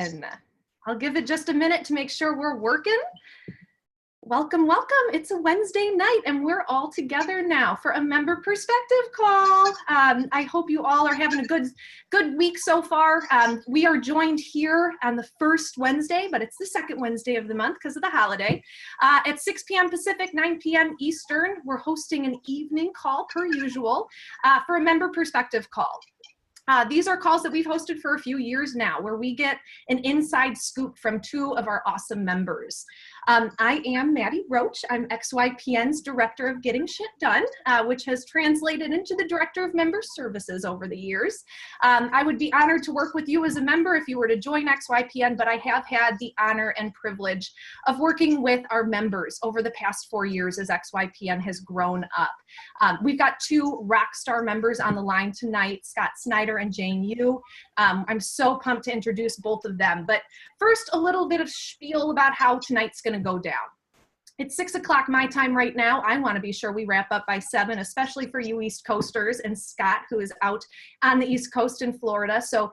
And I'll give it just a minute to make sure we're working. Welcome, welcome. It's a Wednesday night and we're all together now for a member perspective call. I hope you all are having a good week so far. We are joined here on the first Wednesday, but it's the second Wednesday of the month because of the holiday. At 6 p.m. Pacific, 9 p.m. Eastern, we're hosting an evening call per usual for a member perspective call. These are calls that we've hosted for a few years now where we get an inside scoop from two of our awesome members. I am Maddie Roach. I'm XYPN's Director of Getting Shit Done, which has translated into the Director of Member Services over the years. I would be honored to work with you as a member if you were to join XYPN, but I have had the honor and privilege of working with our members over the past 4 years as XYPN has grown up. We've got two rock star members on the line tonight, Scott Snyder and Jane Yu. I'm so pumped to introduce both of them. But first, a little bit of spiel about how tonight's going to go down. It's 6 o'clock my time right now. I want to be sure we wrap up by 7, especially for you East Coasters and Scott, who is out on the East Coast in Florida. So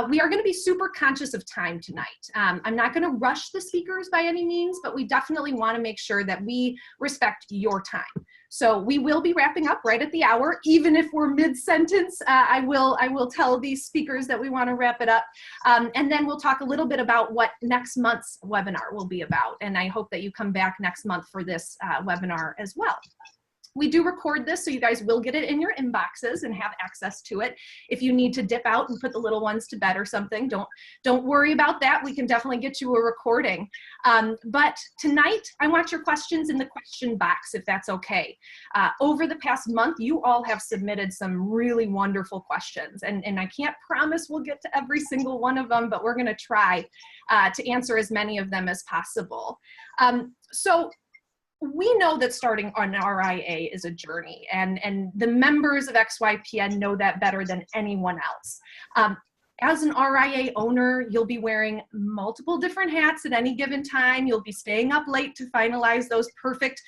we are going to be super conscious of time tonight. I'm not going to rush the speakers by any means, but we definitely want to make sure that we respect your time. So we will be wrapping up right at the hour, even if we're mid-sentence. I will tell these speakers that we want to wrap it up. And then we'll talk a little bit about what next month's webinar will be about. And I hope that you come back next month for this webinar as well. We do record this, so you guys will get it in your inboxes and have access to it. If you need to dip out and put the little ones to bed or something, don't worry about that. We can definitely get you a recording. But tonight, I want your questions in the question box, if that's okay. Over the past month, you all have submitted some really wonderful questions, and I can't promise we'll get to every single one of them, but we're going to try to answer as many of them as possible. So we know that starting an RIA is a journey, and the members of XYPN know that better than anyone else. As an RIA owner, you'll be wearing multiple different hats at any given time. You'll be staying up late to finalize those perfect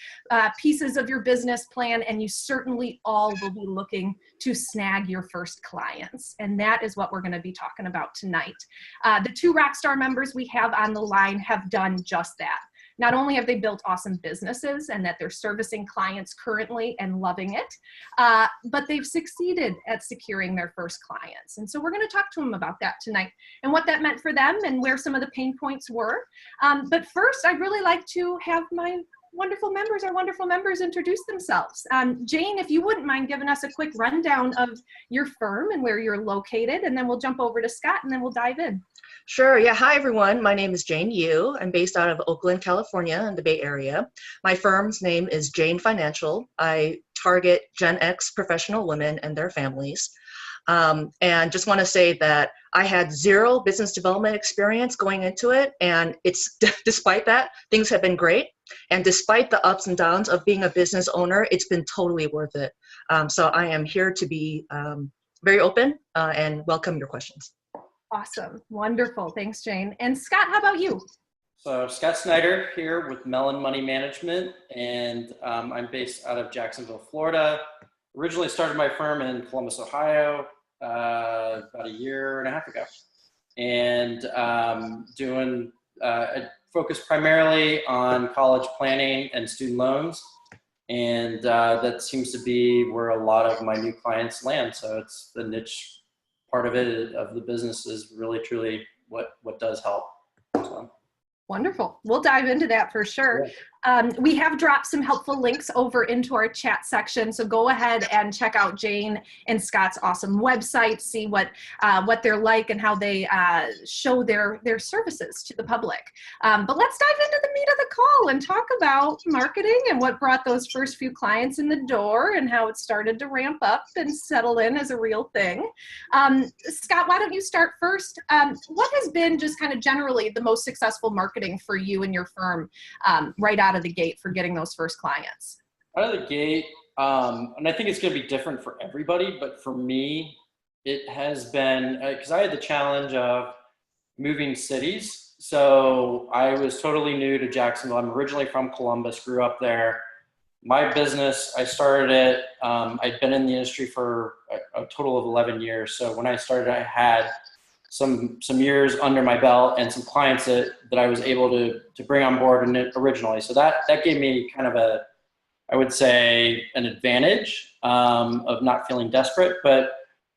pieces of your business plan, and you certainly all will be looking to snag your first clients. And that is what we're going to be talking about tonight. The two Rockstar members we have on the line have done just that. Not only have they built awesome businesses and that they're servicing clients currently and loving it, but they've succeeded at securing their first clients. And so we're going to talk to them about that tonight and what that meant for them and where some of the pain points were. But first, I'd really like to have my our wonderful members introduce themselves. Jane, if you wouldn't mind giving us a quick rundown of your firm and where you're located, and then we'll jump over to Scott and then we'll dive in. Sure. Yeah. Hi, everyone. My name is Jane Yu. I'm based out of Oakland, California in the Bay Area. My firm's name is Jane Financial. I target Gen X professional women and their families. And just want to say that I had zero business development experience going into it. And it's despite that, things have been great. And despite the ups and downs of being a business owner, it's been totally worth it. So I am here to be very open and welcome your questions. Awesome. Wonderful. Thanks, Jane. And Scott, how about you? So Scott Snyder here with Mellon Money Management, and I'm based out of Jacksonville, Florida. Originally started my firm in Columbus, Ohio, about a year and a half ago. And I focus primarily on college planning and student loans. And that seems to be where a lot of my new clients land. So it's the niche part of it, of the business, is really truly what does help. So. Wonderful. We'll dive into that for sure. Yeah. We have dropped some helpful links over into our chat section, so go ahead and check out Jane and Scott's awesome website, see what they're like and how they show their services to the public. But let's dive into the meat of the call and talk about marketing and what brought those first few clients in the door and how it started to ramp up and settle in as a real thing. Scott, why don't you start first? What has been just kind of generally the most successful marketing for you and your firm right out of the gate for getting those first clients? Out of the gate, and I think it's going to be different for everybody, but for me, it has been, because I had the challenge of moving cities. So I was totally new to Jacksonville. I'm originally from Columbus, grew up there. My business, I started it, I'd been in the industry for a total of 11 years. So when I started, I had some years under my belt and some clients that I was able to bring on board originally. So that gave me kind of I would say an advantage of not feeling desperate. But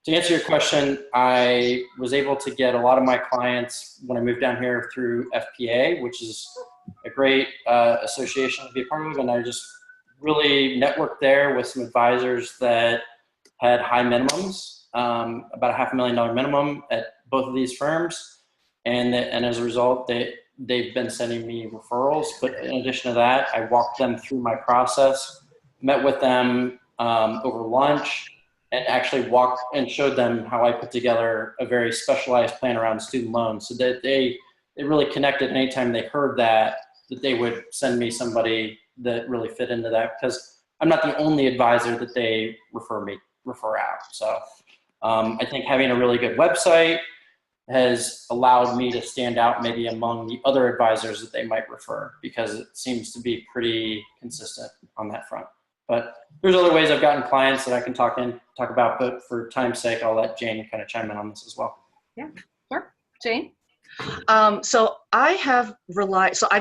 to answer your question, I was able to get a lot of my clients when I moved down here through FPA, which is a great association to be a part of. And I just really networked there with some advisors that had high minimums, about a $500,000 minimum at both of these firms. And as a result, they've been sending me referrals. But in addition to that, I walked them through my process, met with them over lunch, and actually walked and showed them how I put together a very specialized plan around student loans, so that they really connected. Anytime they heard that they would send me somebody that really fit into that, because I'm not the only advisor that they refer out. So I think having a really good website has allowed me to stand out maybe among the other advisors that they might refer, because it seems to be pretty consistent on that front. But there's other ways I've gotten clients that I can talk about, but for time's sake, I'll let Jane kind of chime in on this as well. Yeah, sure. Jane? So I've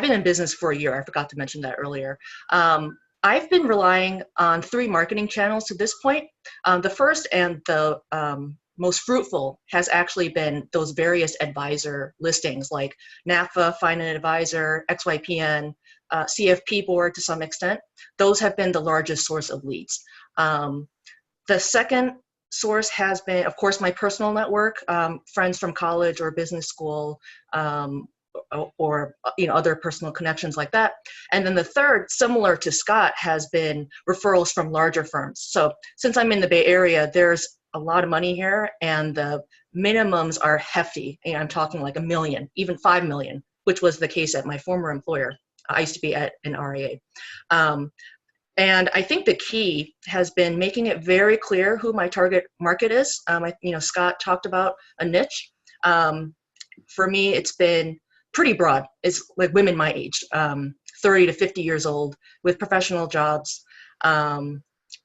been in business for a year. I forgot to mention that earlier. I've been relying on 3 marketing channels to this point. The first and the most fruitful has actually been those various advisor listings like NAFA, Find an Advisor, XYPN, CFP board to some extent. Those have been the largest source of leads. The second source has been, of course, my personal network, friends from college or business school, or other personal connections like that. And then the third, similar to Scott, has been referrals from larger firms. So since I'm in the Bay Area, there's a lot of money here, and the minimums are hefty. I'm talking like $1 million, even $5 million, which was the case at my former employer. I used to be at an RIA. And I think the key has been making it very clear who my target market is. Scott talked about a niche. For me, it's been pretty broad. It's like women my age, 30 to 50 years old with professional jobs.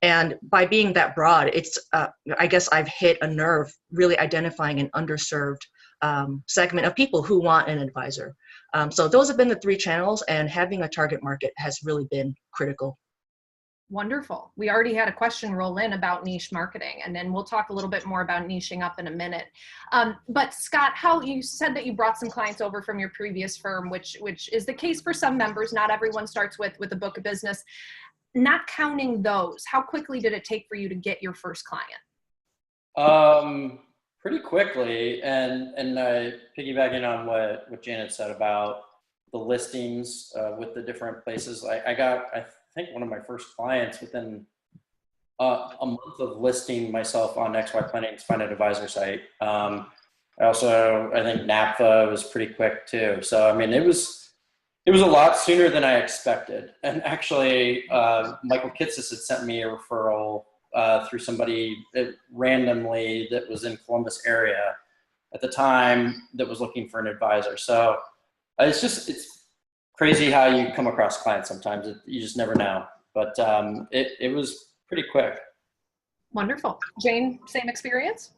And by being that broad, it's, I guess I've hit a nerve really identifying an underserved segment of people who want an advisor. So those have been the 3 channels, and having a target market has really been critical. Wonderful. We already had a question roll in about niche marketing, and then we'll talk a little bit more about niching up in a minute. But Scott, how you said that you brought some clients over from your previous firm, which is the case for some members. Not everyone starts with a book of business. Not counting those, how quickly did it take for you to get your first client? Pretty quickly, and piggybacking on what Janet said about the listings with the different places. I think one of my first clients within a month of listing myself on XYPN's Find an Advisor site. I think NAPFA was pretty quick too. So I mean, it was a lot sooner than I expected. And actually, Michael Kitsis had sent me a referral through somebody randomly that was in Columbus area at the time that was looking for an advisor. So it's crazy how you come across clients sometimes. You just never know. But it was pretty quick. Wonderful. Jane, same experience?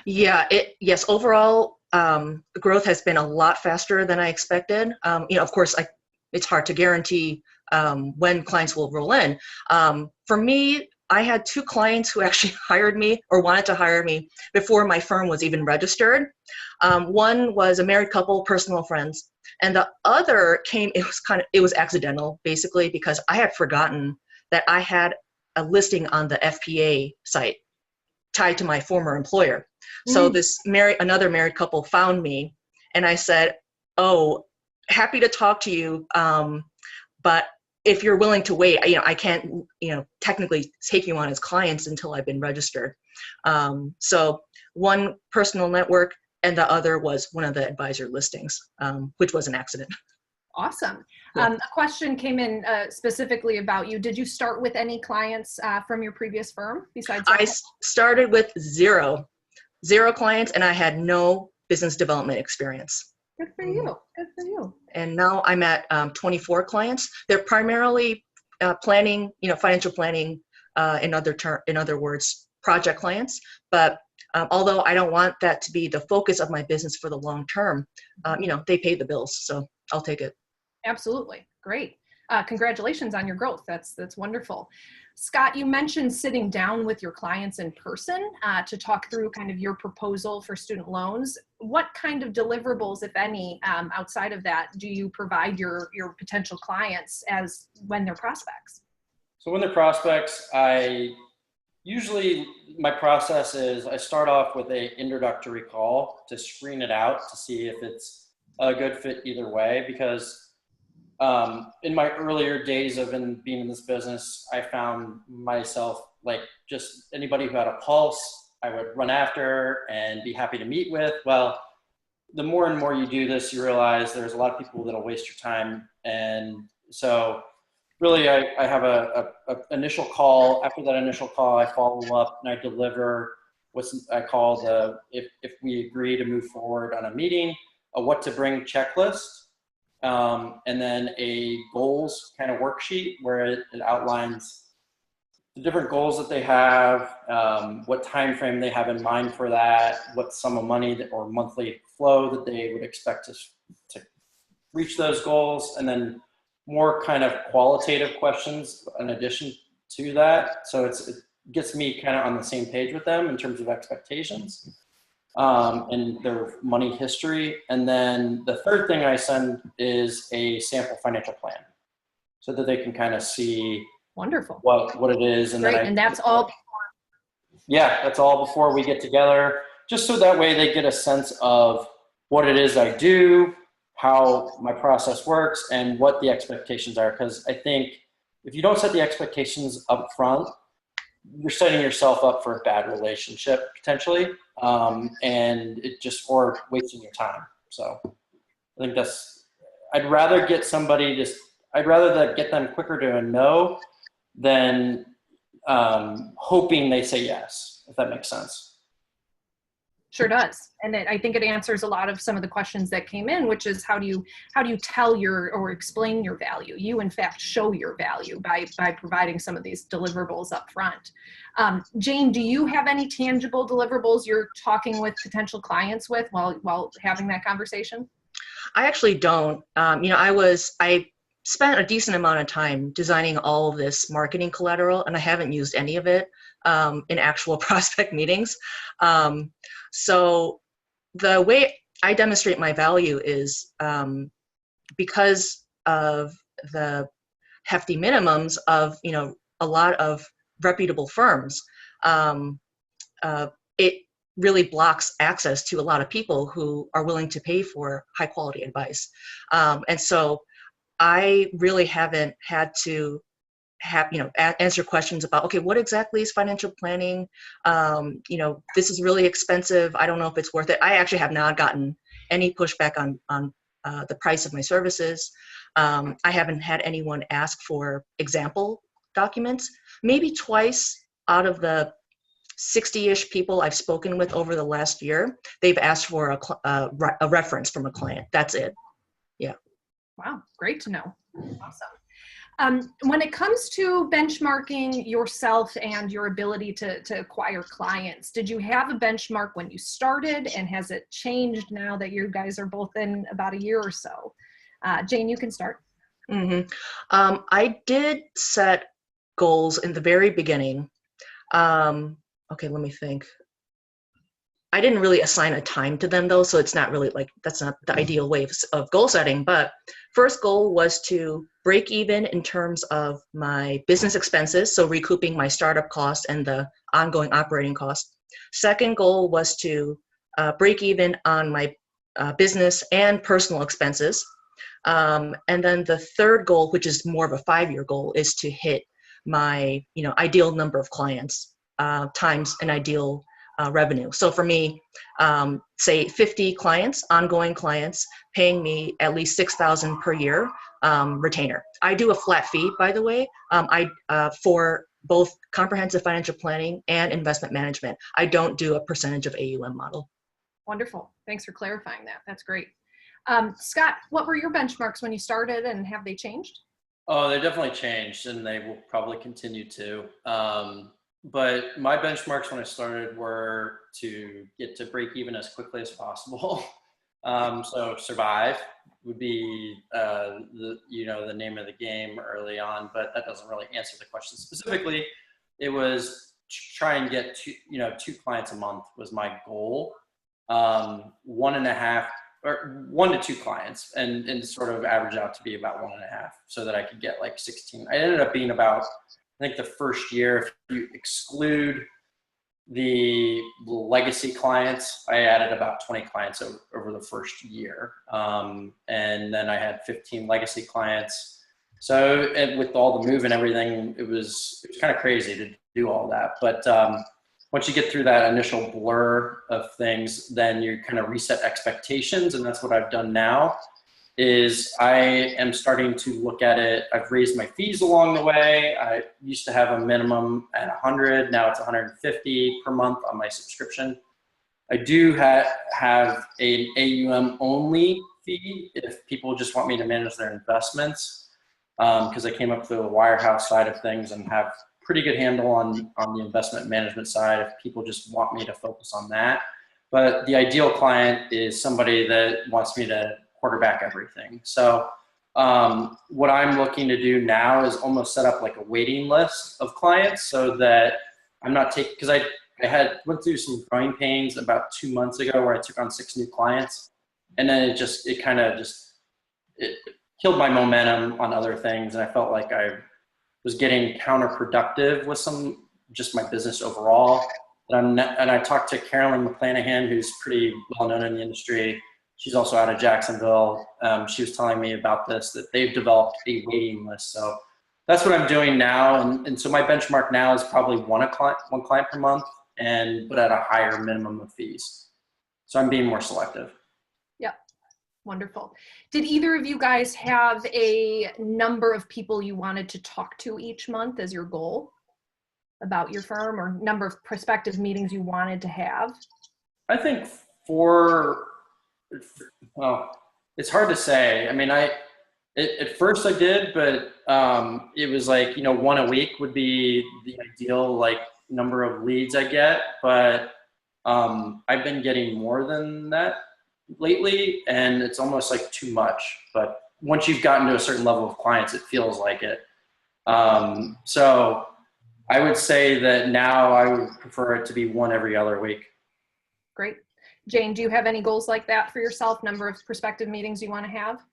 Yeah, yes, overall, the growth has been a lot faster than I expected. Of course, it's hard to guarantee when clients will roll in. For me, I had 2 clients who actually hired me or wanted to hire me before my firm was even registered. One was a married couple, personal friends, and the other it was accidental, basically, because I had forgotten that I had a listing on the FPA site tied to my former employer. So another married couple found me, and I said, "Oh, happy to talk to you, but if you're willing to wait, I can't, technically take you on as clients until I've been registered." So one personal network, and the other was one of the advisor listings, which was an accident. Awesome. Yeah. A question came in specifically about you. Did you start with any clients from your previous firm besides? I started with zero clients, and I had no business development experience. Good for you. Good for you. And now I'm at 24 clients. They're primarily planning, financial planning, in other words, project clients. But Although I don't want that to be the focus of my business for the long term, they pay the bills, so I'll take it. Absolutely. Great. Congratulations on your growth. That's wonderful. Scott, you mentioned sitting down with your clients in person to talk through kind of your proposal for student loans. What kind of deliverables, if any, outside of that, do you provide your potential clients as when they're prospects? So when they're prospects, my process is I start off with an introductory call to screen it out to see if it's a good fit either way, because in my earlier days of being in this business, I found myself like just anybody who had a pulse, I would run after and be happy to meet with. Well, the more and more you do this, you realize there's a lot of people that'll waste your time. And so really I have a initial call. After that initial call, I follow up and I deliver what I call if we agree to move forward on a meeting, a what to bring checklist. And then a goals kind of worksheet where it outlines the different goals that they have, what time frame they have in mind for that, what sum of money or monthly flow that they would expect to reach those goals, and then more kind of qualitative questions in addition to that. So it gets me kind of on the same page with them in terms of expectations. And their money history. And then the third thing I send is a sample financial plan so that they can kind of see Wonderful what it is. And great. then And that's all. Yeah, that's all before we get together, just so that way they get a sense of what it is I do, how my process works, and what the expectations are. Because I think if you don't set the expectations up front, you're setting yourself up for a bad relationship potentially, and or wasting your time. So I think I'd rather get them quicker to a no than hoping they say yes, if that makes sense. Sure does. And I think it answers a lot of some of the questions that came in, which is how do you tell or explain your value? You in fact show your value by providing some of these deliverables up front. Jane, do you have any tangible deliverables you're talking with potential clients with while having that conversation? I actually don't. I spent a decent amount of time designing all of this marketing collateral, and I haven't used any of it in actual prospect meetings. So the way I demonstrate my value is because of the hefty minimums of a lot of reputable firms. It really blocks access to a lot of people who are willing to pay for high quality advice, and so I really haven't had to answer questions about, okay, what exactly is financial planning? This is really expensive. I don't know if it's worth it. I actually have not gotten any pushback on the price of my services. I haven't had anyone ask for example documents. Maybe twice out of the 60-ish people I've spoken with over the last year, they've asked for a reference from a client. That's it. Yeah. Wow, great to know. Awesome. When it comes to benchmarking yourself and your ability to acquire clients, did you have a benchmark when you started, and has it changed now that you guys are both in about a year or so? Jane, you can start. Mm-hmm. I did set goals in the very beginning. Okay, let me think. I didn't really assign a time to them though, so it's not really that's not the ideal way of goal setting. But first goal was to break even in terms of my business expenses, so recouping my startup costs and the ongoing operating costs. Second goal was to break even on my business and personal expenses. And then the third goal, which is more of a 5-year goal, is to hit my ideal number of clients times an ideal revenue. So for me, say 50 clients, ongoing clients, paying me at least $6,000 per year retainer. I do a flat fee, by the way, for both comprehensive financial planning and investment management. I don't do a percentage of AUM model. Wonderful. Thanks for clarifying that. That's great. Scott, what were your benchmarks when you started, and have they changed? Oh, they definitely changed, and they will probably continue to. but my benchmarks when I started were to get to break even as quickly as possible. So survive would be the name of the game early on, but that doesn't really answer the question specifically. It was try and get two clients a month was my goal. 1.5 or 1 to 2 clients, and sort of average out to be about 1.5, so that I could get like 16. I ended up being about, I think the first year, if you exclude the legacy clients, I added about 20 clients over the first year. And then I had 15 legacy clients. So with all the move and everything, it was kind of crazy to do all that. But once you get through that initial blur of things, then you kind of reset expectations. And that's what I've done now. Is I am starting to look at it. I've raised my fees along the way. I used to have a minimum at 100. Now it's 150 per month on my subscription. I do have an AUM only fee if people just want me to manage their investments, because I came up through the wirehouse side of things and have pretty good handle on the investment management side if people just want me to focus on that. But the ideal client is somebody that wants me to quarterback everything. So what I'm looking to do now is almost set up like a waiting list of clients, so that I'm not taking, because I went through some growing pains about 2 months ago where I took on 6 new clients, and then it kind of killed my momentum on other things, and I felt like I was getting counterproductive with just my business overall. And I talked to Carolyn McClanahan, who's pretty well known in the industry. She's also out of Jacksonville. She was telling me about this, that they've developed a waiting list. So that's what I'm doing now. And so my benchmark now is probably one client per month, but at a higher minimum of fees. So I'm being more selective. Yep. Wonderful. Did either of you guys have a number of people you wanted to talk to each month as your goal about your firm, or number of prospective meetings you wanted to have? I think it's hard to say. I mean, at first I did, but it was like, 1 a week would be the ideal like number of leads I get. But I've been getting more than that lately, and it's almost like too much. But once you've gotten to a certain level of clients, it feels like it. So I would say that now I would prefer it to be 1 every other week. Great. Jane, do you have any goals like that for yourself? Number of prospective meetings you want to have?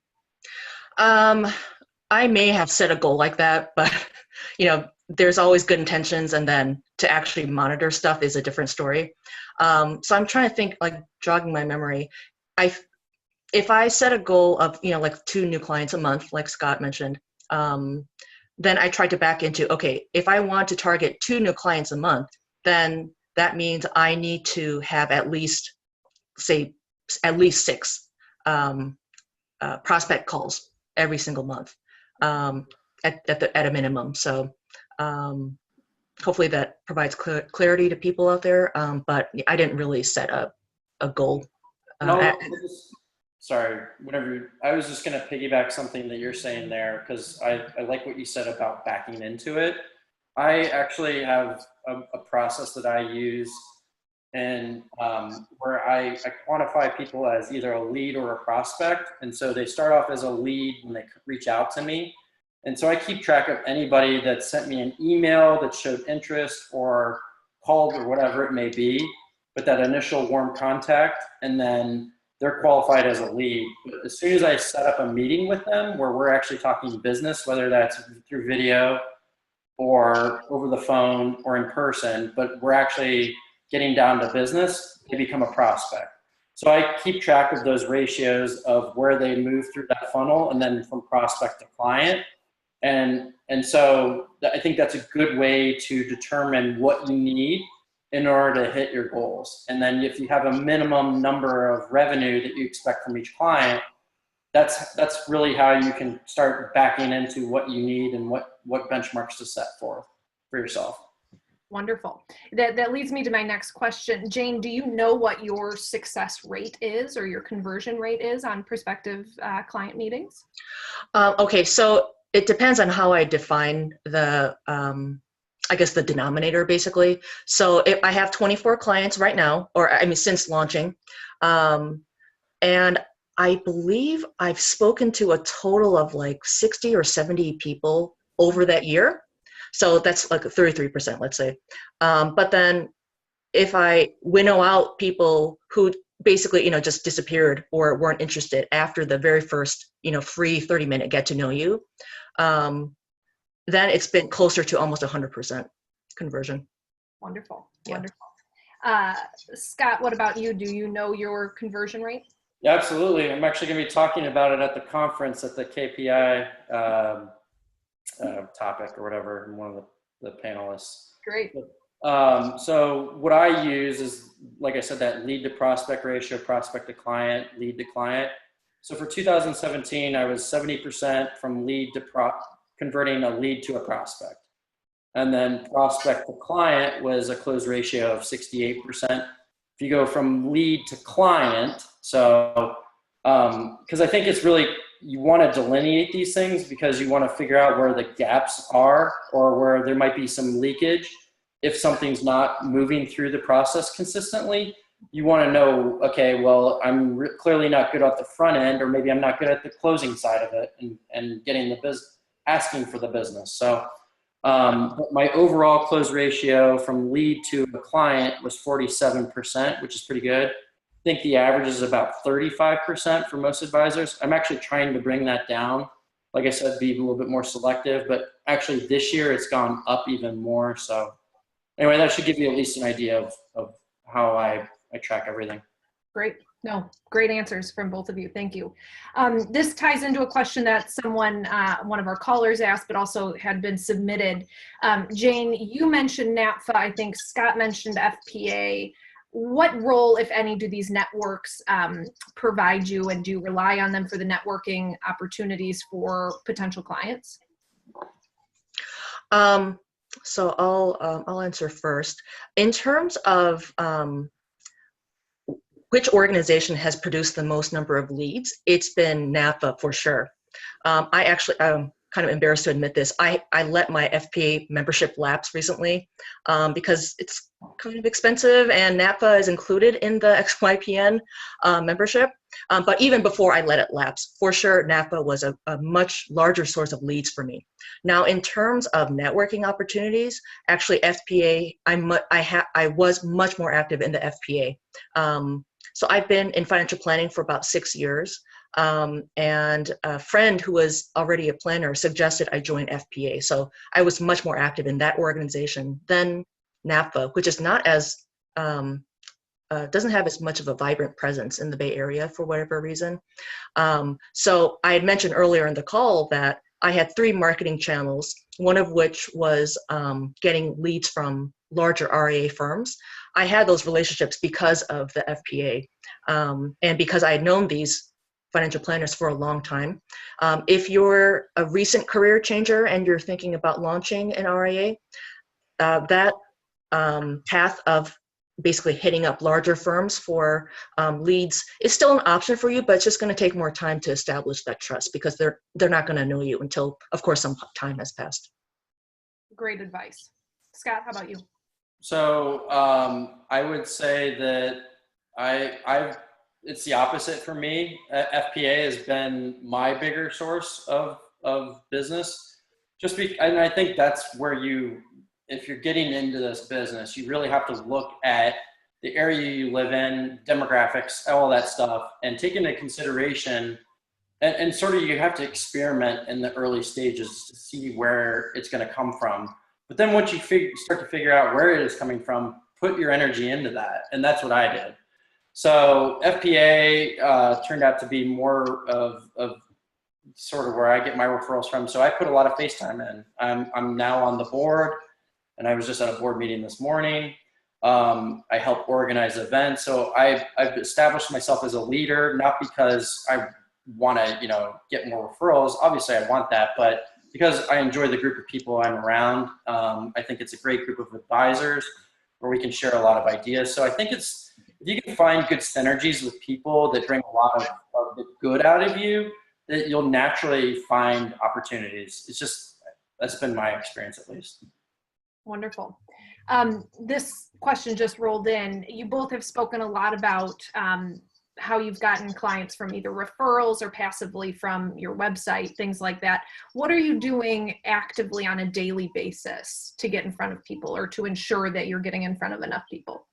I may have set a goal like that, but there's always good intentions, and then to actually monitor stuff is a different story. So I'm trying to think, like jogging my memory. If I set a goal of like 2 new clients a month, like Scott mentioned, then I tried to back into, okay, if I want to target 2 new clients a month, then that means I need to have at least 6 prospect calls every single month at a minimum. So hopefully that provides clarity to people out there. But I didn't really set a goal. Sorry, I was just going to piggyback something that you're saying there, because I like what you said about backing into it. I actually have a process that I use, and where I quantify people as either a lead or a prospect. And so they start off as a lead when they reach out to me. And so I keep track of anybody that sent me an email that showed interest or called or whatever it may be, but that initial warm contact, and then they're qualified as a lead. But as soon as I set up a meeting with them where we're actually talking business, whether that's through video or over the phone or in person, but we're actually getting down to business, they become a prospect. So I keep track of those ratios of where they move through that funnel, and then from prospect to client. And so I think that's a good way to determine what you need in order to hit your goals. And then if you have a minimum number of revenue that you expect from each client, that's really how you can start backing into what you need and what benchmarks to set for yourself. Wonderful. That leads me to my next question. Jane, do you know what your success rate is, or your conversion rate is, on prospective client meetings? Okay, so it depends on how I define the I guess the denominator basically. So if I have 24 clients right now, or I mean, since launching, and I believe I've spoken to a total of like 60 or 70 people over that year. So that's like a 33%, let's say. But then if I winnow out people who basically, just disappeared or weren't interested after the very first, free 30-minute get to know you, then it's been closer to almost 100% conversion. Wonderful. Yeah. Wonderful. Scott, what about you? Do you know your conversion rate? Yeah, absolutely. I'm actually going to be talking about it at the conference at the KPI topic or whatever. I'm one of the panelists. Great. So what I use is, like I said, that lead to prospect ratio, prospect to client, lead to client. So for 2017, I was 70% from lead to converting a lead to a prospect. And then prospect to client was a close ratio of 68%. If you go from lead to client, so, because I think it's really, you want to delineate these things because you want to figure out where the gaps are or where there might be some leakage. If something's not moving through the process consistently, you want to know, okay, well, I'm clearly not good at the front end, or maybe I'm not good at the closing side of it and getting the business, asking for the business. So but my overall close ratio from lead to a client was 47%, which is pretty good. I think the average is about 35% for most advisors. I'm actually trying to bring that down. Like I said, be a little bit more selective, but actually this year it's gone up even more. So anyway, that should give you at least an idea of how I track everything. Great. No, great answers from both of you. Thank you. This ties into a question that someone, one of our callers asked, but also had been submitted. Jane, you mentioned NAPFA. I think Scott mentioned FPA. What role, if any, do these networks provide you, and do you rely on them for the networking opportunities for potential clients? So I'll answer first. In terms of which organization has produced the most number of leads, it's been NAPA for sure. I'm kind of embarrassed to admit this. I let my FPA membership lapse recently because it's kind of expensive, and NAPA is included in the XYPN membership. But even before I let it lapse, for sure, NAPA was a much larger source of leads for me. Now, in terms of networking opportunities, actually FPA, I was much more active in the FPA. So I've been in financial planning for about 6 years, and a friend who was already a planner suggested I join FPA. So I was much more active in that organization than NAPA, which is not as, doesn't have as much of a vibrant presence in the Bay Area for whatever reason. So I had mentioned earlier in the call that I had 3 marketing channels, one of which was getting leads from larger RIA firms. I had those relationships because of the FPA, and because I had known these financial planners for a long time. If you're a recent career changer and you're thinking about launching an RIA, that path of basically hitting up larger firms for leads is still an option for you, but it's just going to take more time to establish that trust because they're not going to know you until, of course, some time has passed. Great advice. Scott, how about you? So I would say that it's the opposite for me. FPA has been my bigger source of business. And I think that's where if you're getting into this business, you really have to look at the area you live in, demographics, all that stuff, and take into consideration, and sort of you have to experiment in the early stages to see where it's going to come from. But then once you start to figure out where it is coming from, put your energy into that. And that's what I did. So FPA turned out to be more of sort of where I get my referrals from. So I put a lot of face time in. I'm now on the board, and I was just at a board meeting this morning. I help organize events. So I've established myself as a leader, not because I want to, get more referrals. Obviously I want that, but because I enjoy the group of people I'm around. I think it's a great group of advisors where we can share a lot of ideas. So I think if you can find good synergies with people that bring a lot of the good out of you, that you'll naturally find opportunities. That's been my experience at least. Wonderful. This question just rolled in. You both have spoken a lot about how you've gotten clients from either referrals or passively from your website, things like that. What are you doing actively on a daily basis to get in front of people or to ensure that you're getting in front of enough people?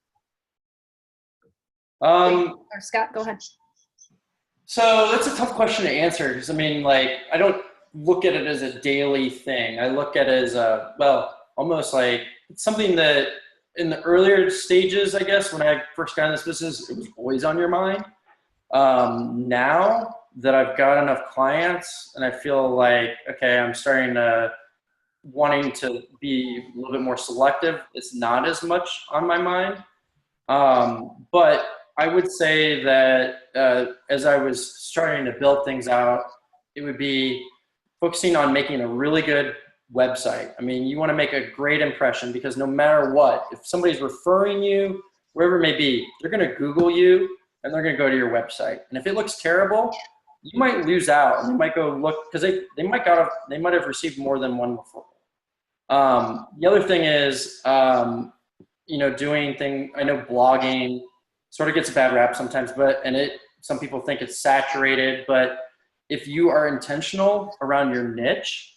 Or Scott, go ahead. So that's a tough question to answer because I mean, like, I don't look at it as a daily thing. I look at it as almost like it's something that in the earlier stages, I guess, when I first got in this business, it was always on your mind. Now that I've got enough clients and I feel like, okay, I'm starting to wanting to be a little bit more selective, it's not as much on my mind. But I would say that as I was starting to build things out, it would be focusing on making a really good website. I mean, you want to make a great impression because no matter what, if somebody's referring you, wherever it may be, they're going to Google you and they're going to go to your website. And if it looks terrible, you might lose out. And they might go look because they might have received more than one referral. The other thing is, I know blogging sort of gets a bad rap sometimes, some people think it's saturated, but if you are intentional around your niche,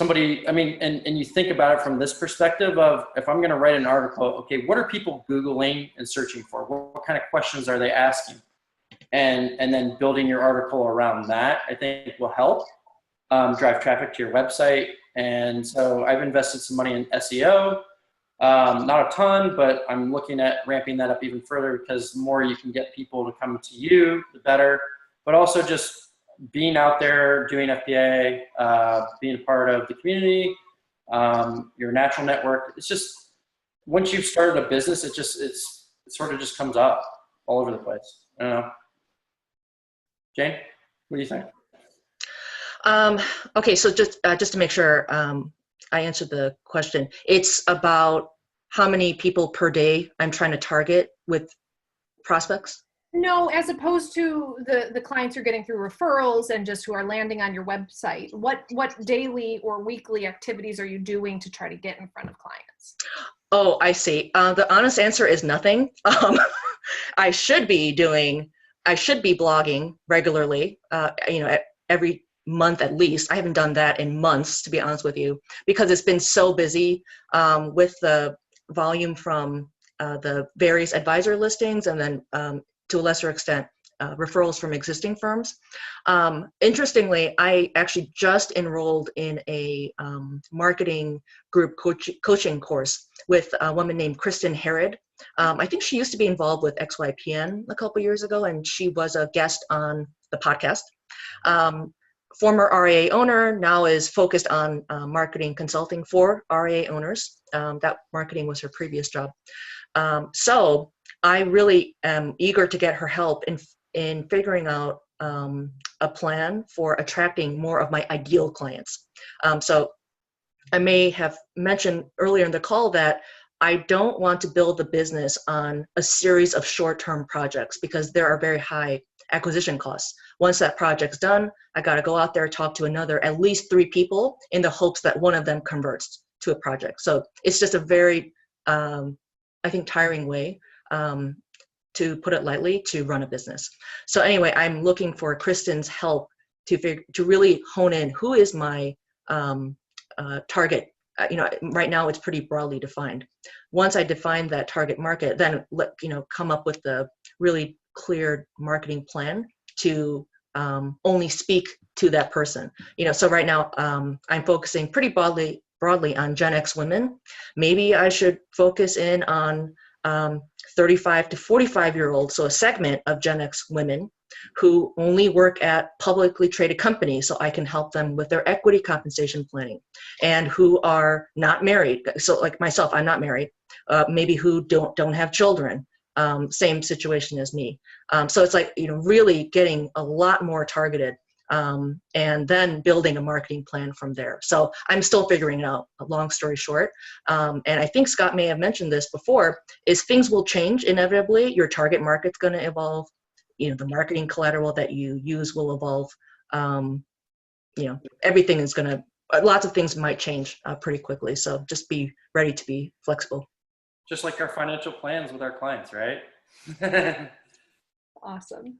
and you think about it from this perspective of, if I'm going to write an article, okay, what are people Googling and searching for? What kind of questions are they asking? And then building your article around that, I think will help drive traffic to your website. And so I've invested some money in SEO. Not a ton, but I'm looking at ramping that up even further because the more you can get people to come to you, the better. But also just being out there, doing FBA, being a part of the community, your natural network. It's just, once you've started a business, it sort of just comes up all over the place. I don't know. Jane, what do you think? Okay, so just to make sure I answered the question, it's about how many people per day I'm trying to target with prospects? No, as opposed to the clients you're getting through referrals and just who are landing on your website. What daily or weekly activities are you doing to try to get in front of clients? Oh, I see. The honest answer is nothing. I should be blogging regularly, every month at least. I haven't done that in months, to be honest with you, because it's been so busy with the volume from the various advisor listings and then to a lesser extent, referrals from existing firms. Interestingly, I actually just enrolled in a marketing group coaching course with a woman named Kristen Herod. I think she used to be involved with XYPN a couple years ago, and she was a guest on the podcast. Former RIA owner, now is focused on marketing consulting for RIA owners. That marketing was her previous job. So I really am eager to get her help in figuring out a plan for attracting more of my ideal clients. So I may have mentioned earlier in the call that I don't want to build the business on a series of short-term projects because there are very high acquisition costs. Once that project's done, I got to go out there, talk to at least 3 people in the hopes that one of them converts to a project. So it's just a very, I think, tiring way, to put it lightly, to run a business. So anyway, I'm looking for Kristen's help to really hone in who is my target. Right now it's pretty broadly defined. Once I define that target market, then come up with the really clear marketing plan to only speak to that person. So right now I'm focusing pretty broadly on Gen X women. Maybe I should focus in on 35 to 45-year-olds, so a segment of Gen X women who only work at publicly traded companies, so I can help them with their equity compensation planning, and who are not married. So like myself, I'm not married. Maybe who don't have children. Same situation as me. So it's like, really getting a lot more targeted, and then building a marketing plan from there. So I'm still figuring it out, a long story short. And I think Scott may have mentioned this before, is things will change inevitably. Your target market's going to evolve. The marketing collateral that you use will evolve. Everything is going to lots of things might change pretty quickly. So just be ready to be flexible. Just like our financial plans with our clients, right? Awesome.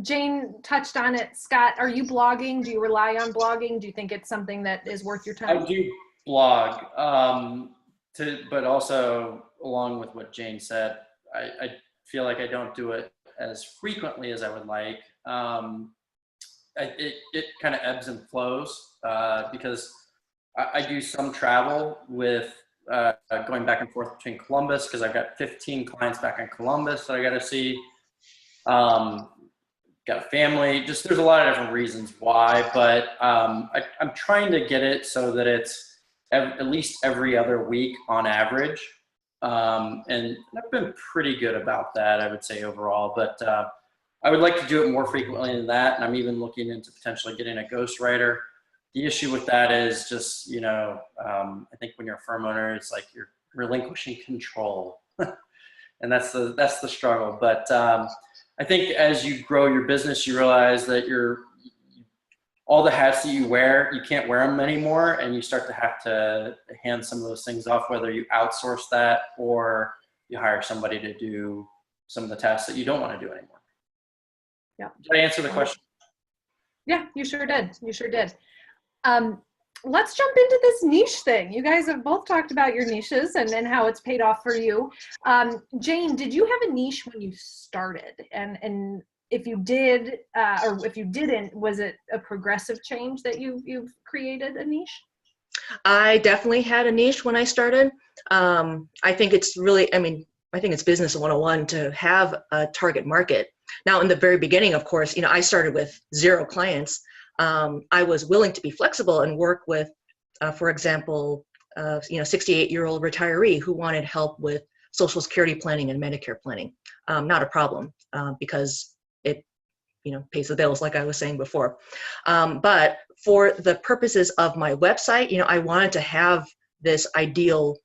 Jane touched on it. Scott, are you blogging? Do you rely on blogging? Do you think it's something that is worth your time? I do blog, but also along with what Jane said, I feel like I don't do it as frequently as I would like. It kind of ebbs and flows because I do some travel with going back and forth between Columbus because I've got 15 clients back in Columbus that I got to see. Got a family, just there's a lot of different reasons why, but I'm trying to get it so that it's at least every other week on average. And I've been pretty good about that, I would say overall, but I would like to do it more frequently than that. And I'm even looking into potentially getting a ghostwriter. The issue with that is just, I think when you're a firm owner, it's like you're relinquishing control and that's the struggle. But I think as you grow your business, you realize that all the hats that you wear, you can't wear them anymore. And you start to have to hand some of those things off, whether you outsource that or you hire somebody to do some of the tasks that you don't want to do anymore. Yeah. Did I answer the question? Yeah, you sure did. You sure did. Let's jump into this niche thing. You guys have both talked about your niches and how it's paid off for you. Jane, did you have a niche when you started? And if you did, or if you didn't, was it a progressive change that you've created a niche? I definitely had a niche when I started. I think it's really, I think it's business 101 to have a target market. Now, in the very beginning, of course, I started with 0 clients. I was willing to be flexible and work with, for example, 68-year-old retiree who wanted help with Social Security planning and Medicare planning. Not a problem because it, pays the bills, like I was saying before. But for the purposes of my website, I wanted to have this ideal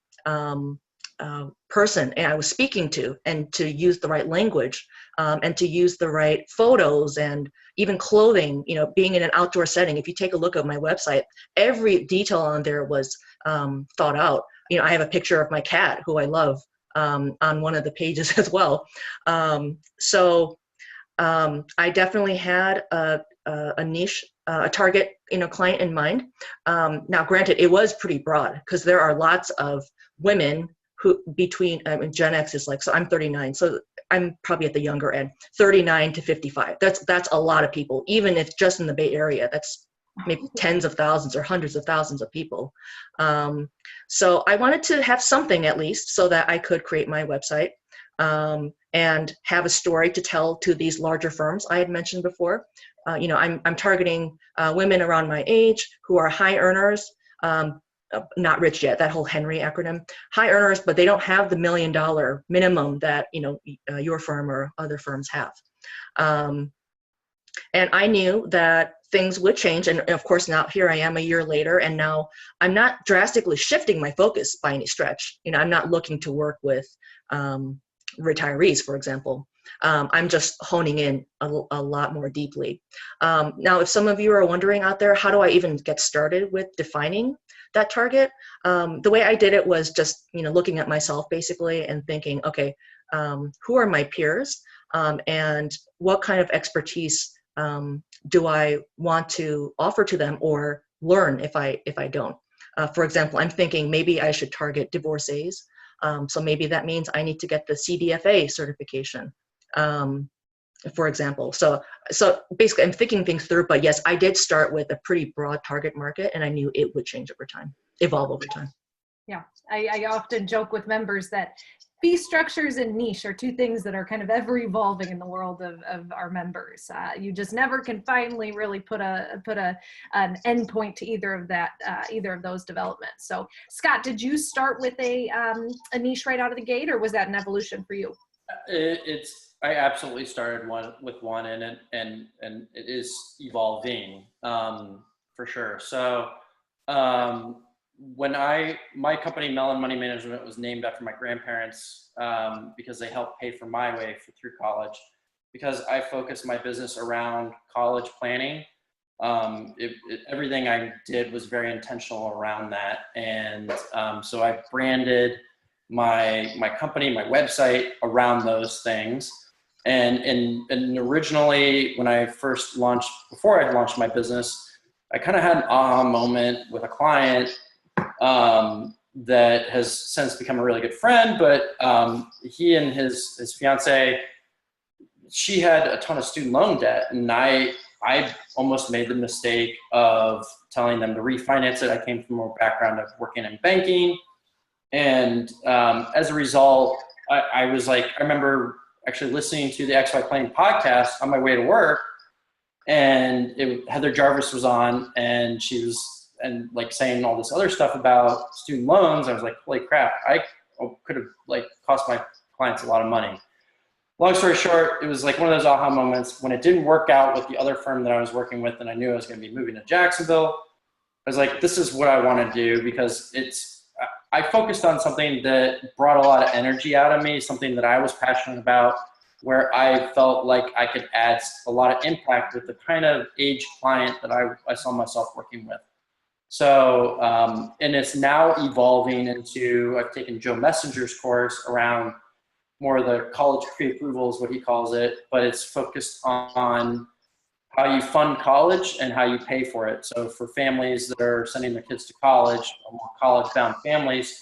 person and I was speaking to, and to use the right language, and to use the right photos and even clothing, being in an outdoor setting. If you take a look at my website, every detail on there was thought out. I have a picture of my cat who I love on one of the pages as well. So I definitely had a niche, a target, client in mind. Now, granted, it was pretty broad because there are lots of women who between, Gen X is like, so I'm 39, so I'm probably at the younger end, 39 to 55. That's a lot of people, even if just in the Bay Area, that's maybe tens of thousands or hundreds of thousands of people. So I wanted to have something at least so that I could create my website and have a story to tell to these larger firms I had mentioned before. I'm targeting women around my age who are high earners, not rich yet, that whole Henry acronym, high earners, but they don't have the $1 million minimum that, your firm or other firms have. And I knew that things would change. And of course, now here I am a year later, and now I'm not drastically shifting my focus by any stretch. I'm not looking to work with retirees, for example. I'm just honing in a lot more deeply. Now, if some of you are wondering out there, how do I even get started with defining that target? The way I did it was just, looking at myself basically and thinking, okay, who are my peers, and what kind of expertise do I want to offer to them or learn if I don't? For example, I'm thinking maybe I should target divorcees. So maybe that means I need to get the CDFA certification, for example. So basically I'm thinking things through, but yes, I did start with a pretty broad target market, and I knew it would change over time, evolve over time. Yeah, I often joke with members that fee structures and niche are two things that are kind of ever evolving in the world of our members. You just never can finally really put an endpoint to either of those developments. So Scott, did you start with a niche right out of the gate, or was that an evolution for you? I absolutely started with one, and it is evolving for sure. So when my company, Mellon Money Management, was named after my grandparents because they helped pay for my way through college, because I focus my business around college planning. everything I did was very intentional around that. And so I branded my company, my website around those things. And originally when I first launched, before I launched my business, I kind of had an aha moment with a client that has since become a really good friend, but he and his fiance, she had a ton of student loan debt, and I almost made the mistake of telling them to refinance it. I came from a background of working in banking, and as a result, I was like, I remember actually listening to the XYPN podcast on my way to work, and Heather Jarvis was on, and she was like saying all this other stuff about student loans. I was like, holy crap, I could have like cost my clients a lot of money. Long story short, it was like one of those aha moments when it didn't work out with the other firm that I was working with, and I knew I was going to be moving to Jacksonville. I was like, this is what I want to do, because I focused on something that brought a lot of energy out of me, something that I was passionate about, where I felt like I could add a lot of impact with the kind of age client that I saw myself working with. So, and it's now evolving into, I've taken Joe Messenger's course around more of the college pre-approval is what he calls it, but it's focused on how you fund college and how you pay for it. So for families that are sending their kids to college, or more college-bound families,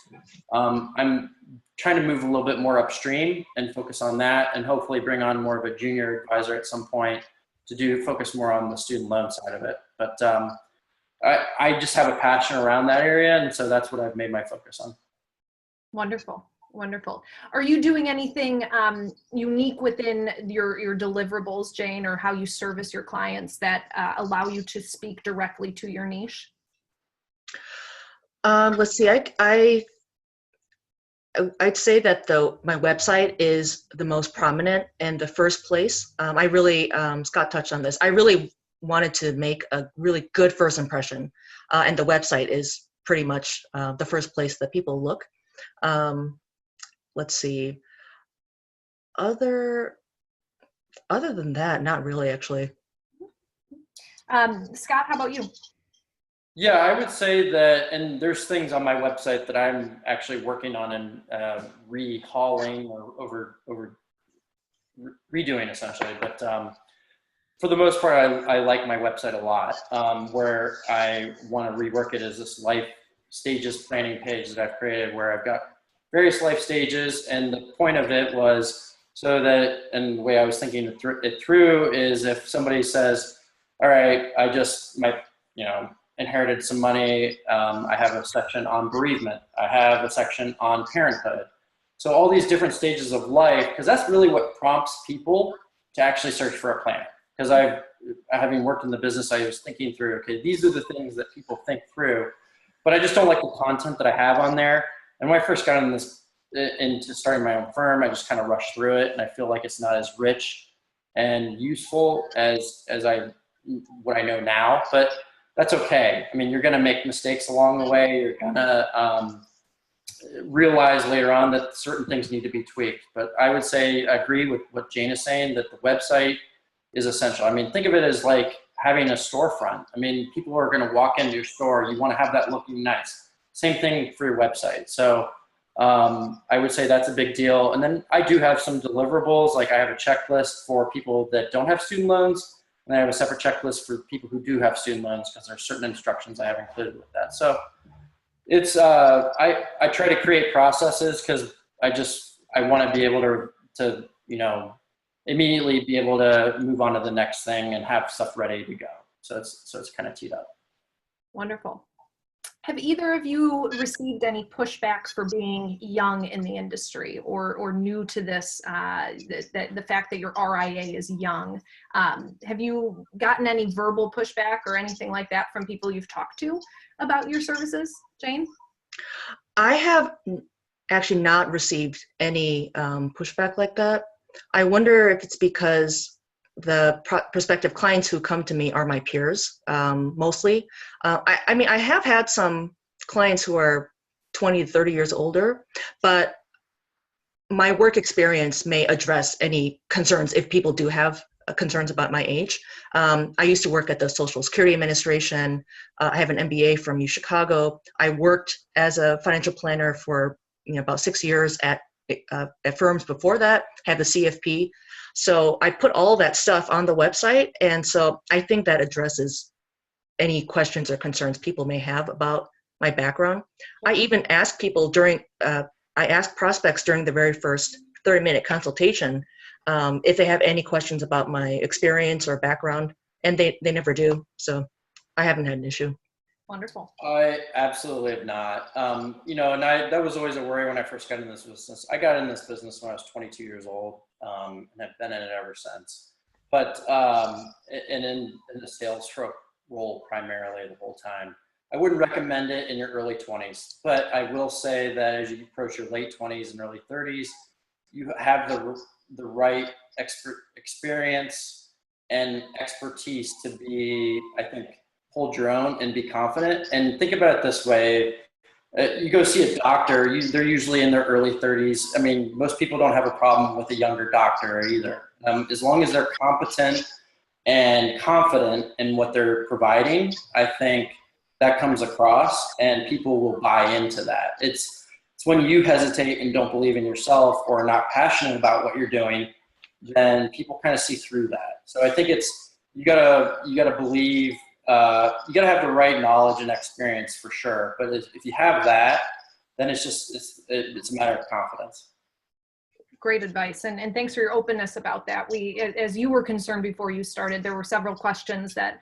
I'm trying to move a little bit more upstream and focus on that, and hopefully bring on more of a junior advisor at some point to focus more on the student loan side of it. But I just have a passion around that area, and so that's what I've made my focus on. Wonderful. Wonderful. Are you doing anything unique within your deliverables, Jane, or how you service your clients that allow you to speak directly to your niche? Let's see. I'd say that my website is the most prominent and the first place. I really, Scott touched on this. I really wanted to make a really good first impression, and the website is pretty much the first place that people look. Let's see. Other than that, not really, actually. Scott, how about you? Yeah, I would say that, and there's things on my website that I'm actually working on and rehauling or redoing essentially. But for the most part, I like my website a lot. Where I want to rework it is this life stages planning page that I've created, where I've got various life stages, and the point of it was so that, and the way I was thinking it through is, if somebody says, all right, I just inherited some money, I have a section on bereavement, I have a section on parenthood. So all these different stages of life, because that's really what prompts people to actually search for a planner. Because having worked in the business, I was thinking through, okay, these are the things that people think through, but I just don't like the content that I have on there. And when I first got into starting my own firm, I just kind of rushed through it, and I feel like it's not as rich and useful as what I know now. But that's okay. I mean, you're going to make mistakes along the way. You're going to realize later on that certain things need to be tweaked. But I would say I agree with what Jane is saying, that the website is essential. I mean, think of it as like having a storefront. I mean, people are going to walk into your store. You want to have that looking nice. Same thing for your website. So I would say that's a big deal. And then I do have some deliverables. Like I have a checklist for people that don't have student loans, and I have a separate checklist for people who do have student loans, because there's certain instructions I have included with that. So it's I try to create processes, because I want to be able to immediately be able to move on to the next thing and have stuff ready to go. So it's kind of teed up. Wonderful. Have either of you received any pushback for being young in the industry, or new to this, the fact that your RIA is young? Have you gotten any verbal pushback or anything like that from people you've talked to about your services, Jane? I have actually not received any pushback like that. I wonder if it's because the prospective clients who come to me are my peers, mostly. I mean, I have had some clients who are 20 to 30 years older, but my work experience may address any concerns if people do have concerns about my age. I used to work at the Social Security Administration. I have an MBA from U Chicago. I worked as a financial planner for about 6 years at firms before that. I have the CFP. So I put all that stuff on the website, and so I think that addresses any questions or concerns people may have about my background. I even ask people I ask prospects during the very first 30-minute consultation if they have any questions about my experience or background, and they never do. So I haven't had an issue. Wonderful. I absolutely have not. And that was always a worry when I first got in this business. I got in this business when I was 22 years old, and have been in it ever since. But and in the sales role primarily the whole time. I wouldn't recommend it in your early 20s, but I will say that as you approach your late 20s and early 30s, you have the right experience and expertise to be, I think, hold your own and be confident. And think about it this way. You go see a doctor, they're usually in their early 30s. I mean, most people don't have a problem with a younger doctor either. As long as they're competent and confident in what they're providing, I think that comes across and people will buy into that. It's when you hesitate and don't believe in yourself or are not passionate about what you're doing, then people kind of see through that. So I think you gotta believe, you gotta have the right knowledge and experience for sure. But if you have that, then it's a matter of confidence. Great advice. And thanks for your openness about that. As you were concerned before you started, there were several questions that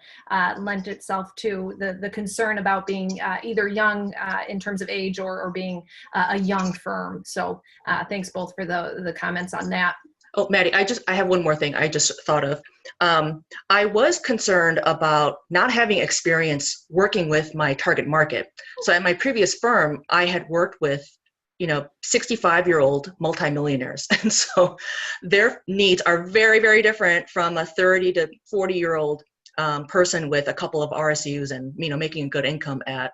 lent itself to the concern about being either young in terms of age or being a young firm. So thanks both for the comments on that. Oh, Maddie, I have one more thing I just thought of. I was concerned about not having experience working with my target market. So at my previous firm, I had worked with 65-year-old multimillionaires. And so their needs are very, very different from a 30 to 40-year-old person with a couple of RSUs and, making a good income at,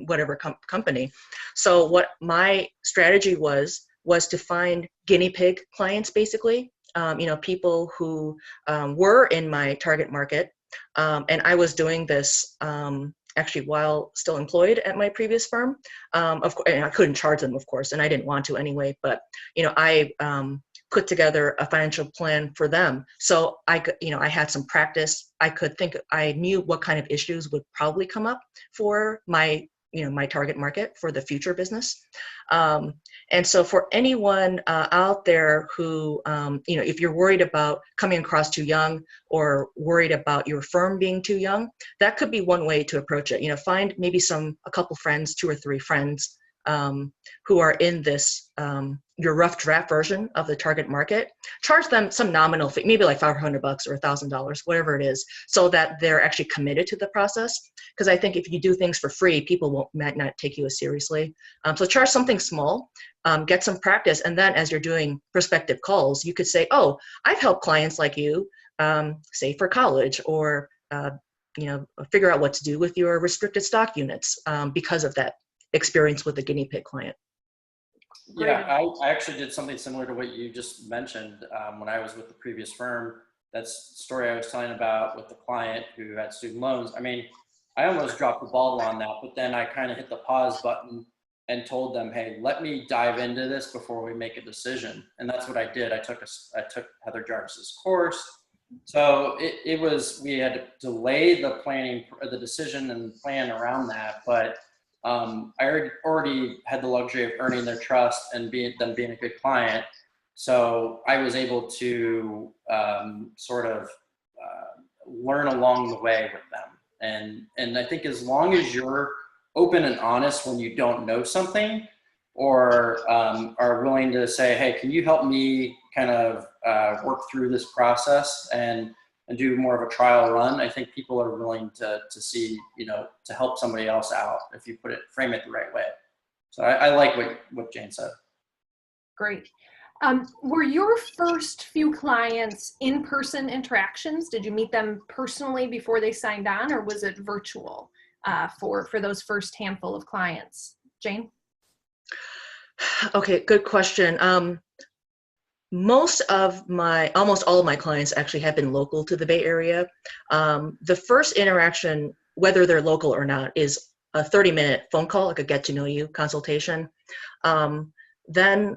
whatever company. So what my strategy was to find guinea pig clients, basically, people who were in my target market. And I was doing this actually while still employed at my previous firm. Of course, and I couldn't charge them, of course, and I didn't want to anyway, but I put together a financial plan for them. So I had some practice. I knew what kind of issues would probably come up for my target market for the future business. And so for anyone out there who, if you're worried about coming across too young or worried about your firm being too young, that could be one way to approach it. Find maybe a couple friends, 2 or 3 friends who are in this, your rough draft version of the target market. Charge them some nominal fee, maybe like $500 or $1,000, whatever it is, so that they're actually committed to the process. Because I think if you do things for free, people might not take you as seriously. So charge something small, get some practice, and then as you're doing prospective calls, you could say, "Oh, I've helped clients like you, say for college, or figure out what to do with your restricted stock units because of that experience with the guinea pig client." Yeah, I actually did something similar to what you just mentioned when I was with the previous firm. That's the story I was telling about with the client who had student loans. I mean, I almost dropped the ball on that, but then I kind of hit the pause button and told them, "Hey, let me dive into this before we make a decision." And that's what I did. I took Heather Jarvis's course. So we had to delay the decision and plan around that, but I already had the luxury of earning their trust and them being a good client. So I was able to sort of learn along the way with them. And I think as long as you're open and honest when you don't know something, or are willing to say, "Hey, can you help me kind of work through this process and do more of a trial run," I think people are willing to see, to help somebody else out if you frame it the right way. So I like what Jane said. Great. Were your first few clients in-person interactions? Did you meet them personally before they signed on, or was it virtual for those first handful of clients? Jane? Okay, good question. almost all of my clients actually have been local to the Bay Area. The first interaction, whether they're local or not, is a 30-minute phone call, like a get to know you consultation. Then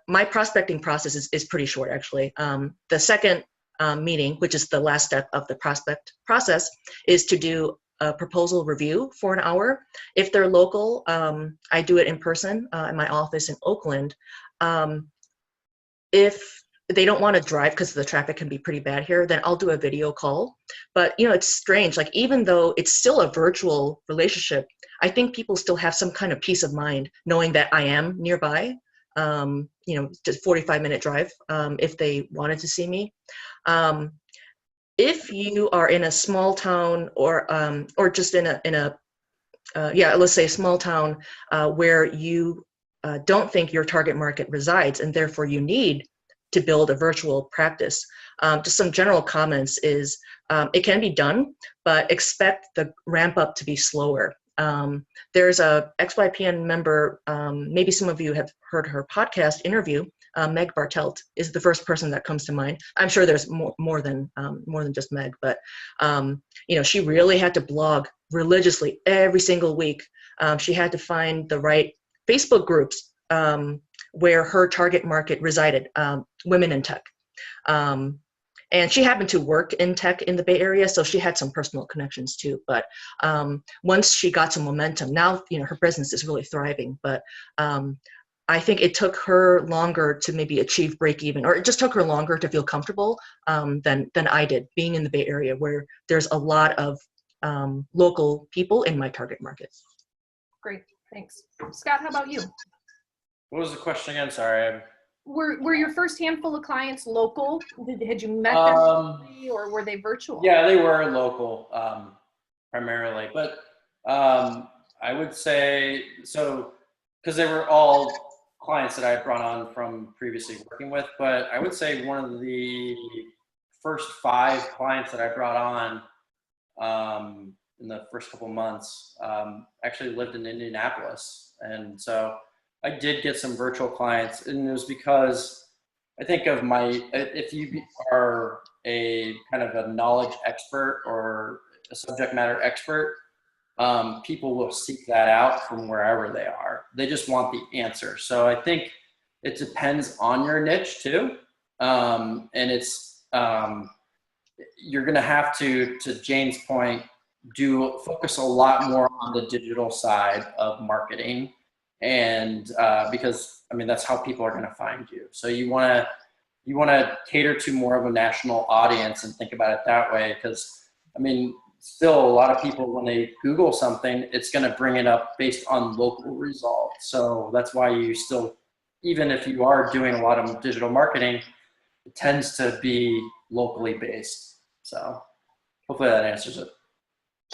my prospecting process is pretty short, actually. The second meeting, which is the last step of the prospect process, is to do a proposal review for an hour. If they're local, I do it in person in my office in Oakland. If they don't want to drive because the traffic can be pretty bad here, then I'll do a video call. But it's strange, like even though it's still a virtual relationship, I think people still have some kind of peace of mind knowing that I am nearby. Just 45-minute drive if they wanted to see me. If you are in a small town or just in a let's say a small town where you don't think your target market resides and therefore you need to build a virtual practice, just some general comments is it can be done, but expect the ramp up to be slower. There's a XYPN member, maybe some of you have heard her podcast interview. Meg Bartelt is the first person that comes to mind. I'm sure there's more than just Meg, but she really had to blog religiously every single week. She had to find the right Facebook groups where her target market resided, women in tech. And she happened to work in tech in the Bay Area, so she had some personal connections too. But once she got some momentum, now her business is really thriving. But I think it took her longer to maybe achieve break even, or it just took her longer to feel comfortable than I did, being in the Bay Area where there's a lot of local people in my target market. Great, thanks. Scott, how about you? What was the question again? Sorry. Were your first handful of clients local? Had you met them locally, or were they virtual? Yeah, they were local primarily, but I would say so because they were all clients that I had brought on from previously working with. But I would say one of the first 5 clients that I brought on in the first couple months actually lived in Indianapolis, and so I did get some virtual clients, and it was because I think of if you are a kind of a knowledge expert or a subject matter expert, people will seek that out from wherever they are. They just want the answer. So I think it depends on your niche too. And it's, you're going to have to Jane's point, focus a lot more on the digital side of marketing. And because that's how people are going to find you. So you want to cater to more of a national audience and think about it that way. Because still a lot of people, when they Google something, it's going to bring it up based on local results. So that's why you still, even if you are doing a lot of digital marketing, it tends to be locally based. So hopefully that answers it.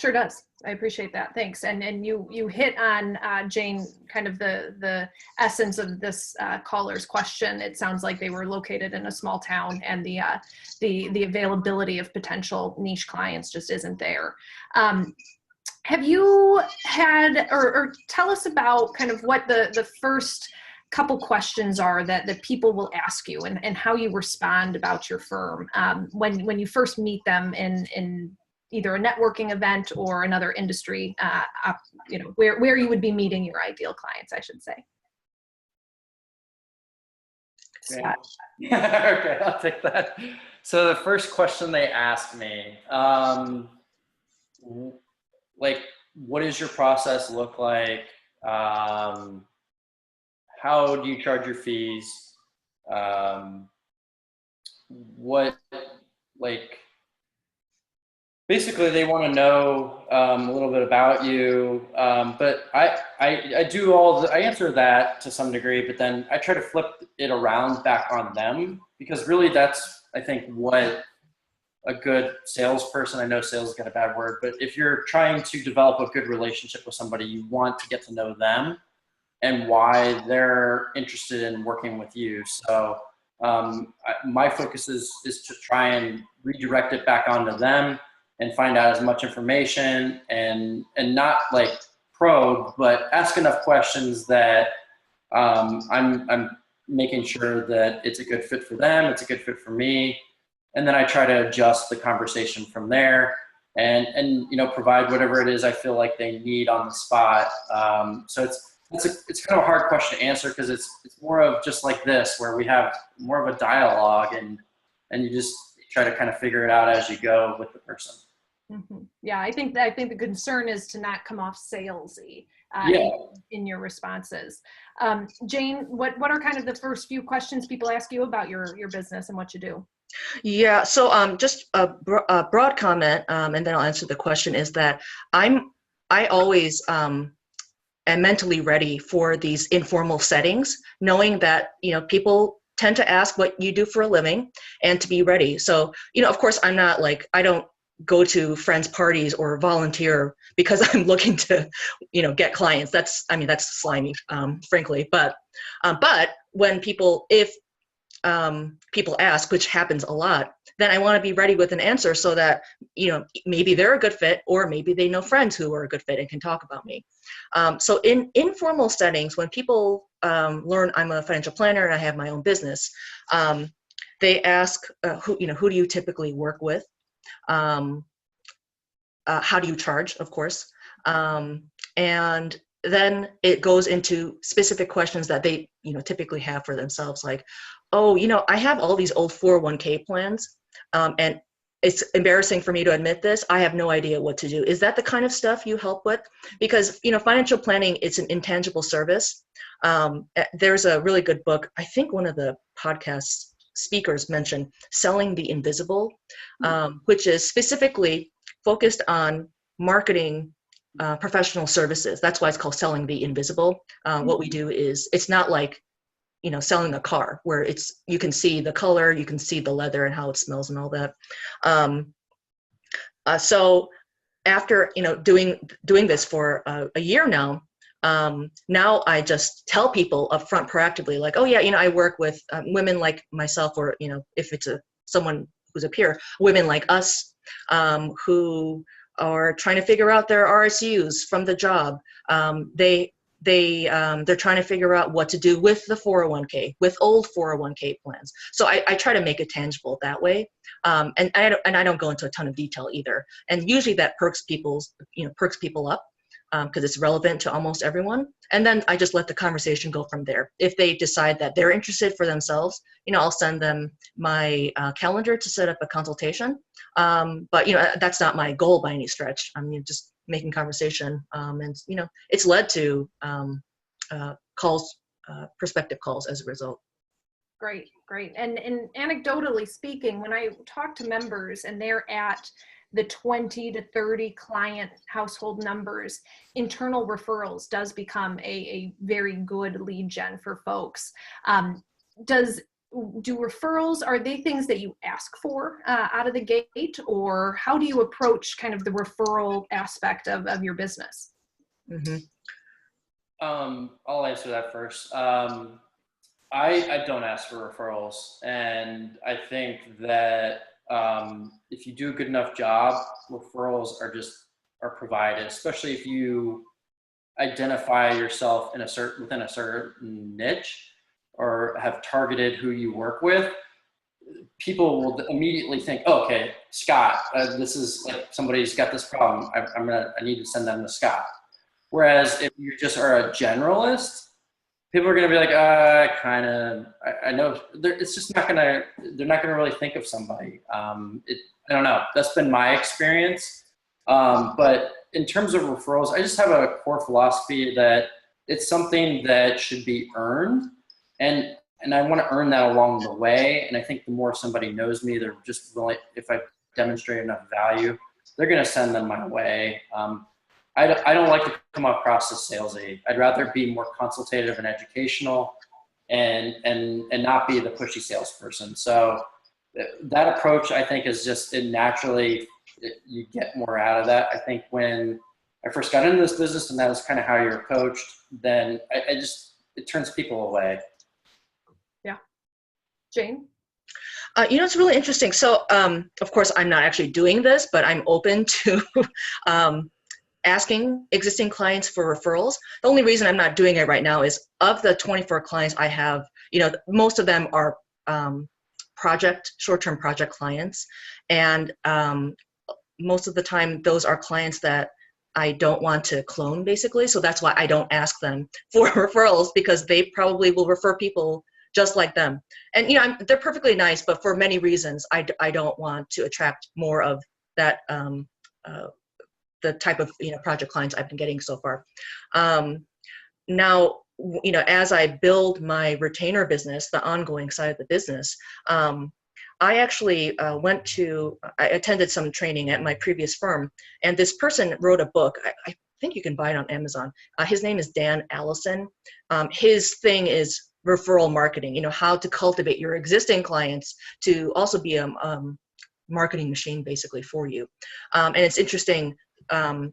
Sure does. I appreciate that. Thanks. And you hit on, Jane, kind of the essence of this caller's question. It sounds like they were located in a small town, and the availability of potential niche clients just isn't there. Have you had, or tell us about kind of what the first couple questions are that people will ask you, and how you respond about your firm when you first meet them in either a networking event or another industry, where you would be meeting your ideal clients, I should say. Okay. Okay, I'll take that. So the first question they asked me, like, what does your process look like? How do you charge your fees? Basically, they want to know a little bit about you, but I do I answer that to some degree, but then I try to flip it around back on them, because really that's, I think, what a good salesperson, I know sales is got a bad word, but if you're trying to develop a good relationship with somebody, you want to get to know them and why they're interested in working with you. So my focus is to try and redirect it back onto them and find out as much information and not like probe, but ask enough questions that I'm making sure that it's a good fit for them, it's a good fit for me. And then I try to adjust the conversation from there and provide whatever it is I feel like they need on the spot. So it's kind of a hard question to answer because it's more of just like this, where we have more of a dialogue and you just try to kind of figure it out as you go with the person. Mm-hmm. Yeah, I think the concern is to not come off salesy in your responses. Jane, what are kind of the first few questions people ask you about your business and what you do? Yeah, so just a broad comment, and then I'll answer the question, is that I always am mentally ready for these informal settings, knowing that, people tend to ask what you do for a living and to be ready. So, of course, I'm not like, I don't go to friends' parties or volunteer because I'm looking to, get clients. That's slimy, frankly. But when if people ask, which happens a lot, then I want to be ready with an answer so that, maybe they're a good fit, or maybe they know friends who are a good fit and can talk about me. So in informal settings, when people learn I'm a financial planner and I have my own business, they ask, who do you typically work with? How do you charge, of course? And then it goes into specific questions that they, typically have for themselves, like, oh, I have all these old 401k plans, and it's embarrassing for me to admit this, I have no idea what to do. Is that the kind of stuff you help with? Because, financial planning, it's an intangible service. There's a really good book, I think one of the podcast speakers mentioned Selling the Invisible, which is specifically focused on marketing professional services. That's why it's called Selling the Invisible. What we do is, it's not like, selling a car where you can see the color, you can see the leather and how it smells and all that. So after, doing this for a year now, now I just tell people up front proactively, like, oh yeah, I work with women like myself, or, if it's someone who's a peer, women like us, who are trying to figure out their RSUs from the job. They're trying to figure out what to do with the 401k, with old 401k plans. So I try to make it tangible that way. And I don't go into a ton of detail either. And usually that perks people up, because it's relevant to almost everyone. And then I just let the conversation go from there. If they decide that they're interested for themselves, I'll send them my calendar to set up a consultation. But that's not my goal by any stretch. Just making conversation, and it's led to calls, prospective calls as a result. Great. And anecdotally speaking, when I talk to members and they're at the 20 to 30 client household numbers, internal referrals does become a very good lead gen for folks. Do referrals, are they things that you ask for out of the gate, or how do you approach kind of the referral aspect of your business? Mm-hmm. I'll answer that first. I don't ask for referrals, and I think that if you do a good enough job, referrals are provided, especially if you identify yourself within a certain niche, or have targeted who you work with. People will immediately think, oh, okay, Scott, this is like somebody's got this problem. I need to send them to Scott. Whereas if you just are a generalist, people are going to be like, I know. It's just they're not going to really think of somebody. I don't know. That's been my experience. But in terms of referrals, I just have a core philosophy that it's something that should be earned. And I want to earn that along the way. And I think the more somebody knows me, they're just really, if I demonstrate enough value, they're going to send them my way. I don't like to come across as salesy. I'd rather be more consultative and educational and not be the pushy salesperson. So that approach, I think, is just you get more out of that. I think when I first got into this business and that was kind of how you're coached, then it turns people away. Yeah. Jane? It's really interesting. So, of course, I'm not actually doing this, but I'm open to asking existing clients for referrals. The only reason I'm not doing it right now is of the 24 clients I have, most of them are short-term project clients. And most of the time, those are clients that I don't want to clone, basically. So that's why I don't ask them for referrals, because they probably will refer people just like them. And they're perfectly nice, but for many reasons, I don't want to attract more of that, the type of project clients I've been getting so far. Now, as I build my retainer business, the ongoing side of the business, I actually I attended some training at my previous firm, and this person wrote a book. I think you can buy it on Amazon. His name is Dan Allison. His thing is referral marketing, how to cultivate your existing clients to also be a marketing machine basically for you. And it's interesting, in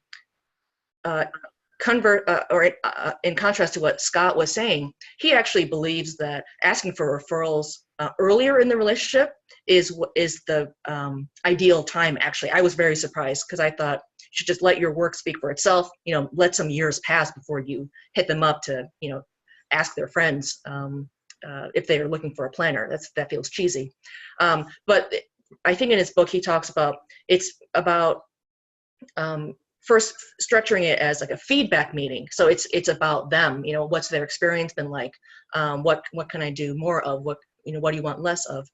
contrast to what Scott was saying, he actually believes that asking for referrals earlier in the relationship is the ideal time. Actually, I was very surprised, because I thought you should just let your work speak for itself. Let some years pass before you hit them up to ask their friends if they are looking for a planner. That feels cheesy. But I think in his book he talks about it's about first structuring it as like a feedback meeting. So it's about them. What's their experience been like? What can I do more of? What do you want less of?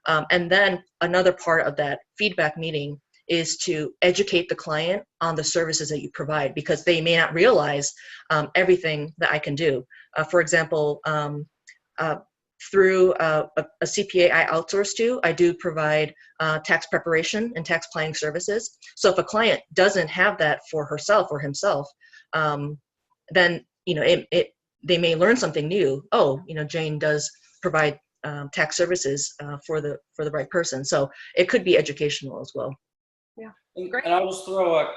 And then another part of that feedback meeting is to educate the client on the services that you provide, because they may not realize everything that I can do. For example, through a CPA I outsource to, I do provide tax preparation and tax planning services. So if a client doesn't have that for herself or himself, then they may learn something new. Oh, Jane does provide tax services for the right person. So it could be educational as well. Yeah, great. And I'll just throw a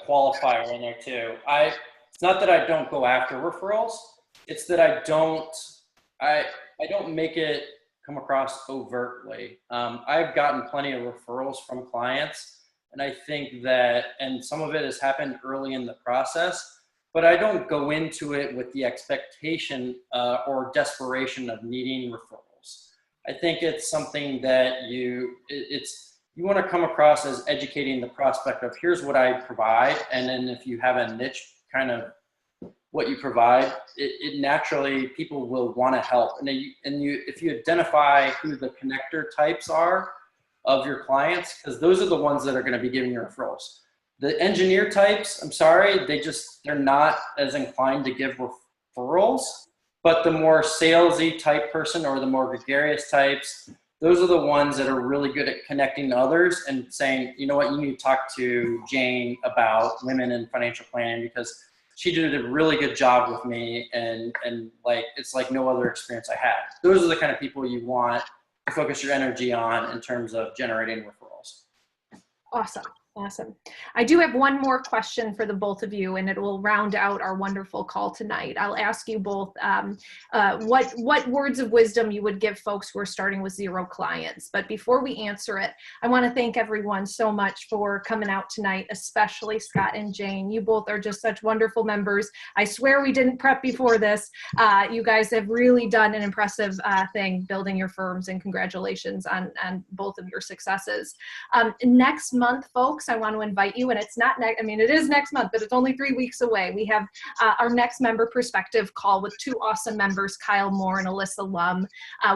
qualifier in there too. It's not that I don't go after referrals. It's that I don't make it come across overtly. I've gotten plenty of referrals from clients, and I think that, and some of it has happened early in the process, but I don't go into it with the expectation or desperation of needing referrals. I think it's something that you want to come across as educating the prospect of, here's what I provide, and then if you have a niche kind of what you provide, it naturally, people will want to help. And if you identify who the connector types are of your clients, because those are the ones that are going to be giving you referrals. The engineer types, I'm sorry, they're not as inclined to give referrals, but the more salesy type person or the more gregarious types, those are the ones that are really good at connecting to others and saying, you know what, you need to talk to Jane about women in financial planning, because she did a really good job with me, and it's like no other experience I had. Those are the kind of people you want to focus your energy on in terms of generating referrals. Awesome. Awesome. I do have one more question for the both of you, and it will round out our wonderful call tonight. I'll ask you both what words of wisdom you would give folks who are starting with 0 clients. But before we answer it, I want to thank everyone so much for coming out tonight, especially Scott and Jane. You both are just such wonderful members. I swear we didn't prep before this. You guys have really done an impressive thing building your firms, and congratulations on both of your successes. Next month, folks, I want to invite you, and it's not it is next month, but it's only 3 weeks away. We have our next member perspective call with 2 awesome members, Kyle Moore and Alyssa Lum.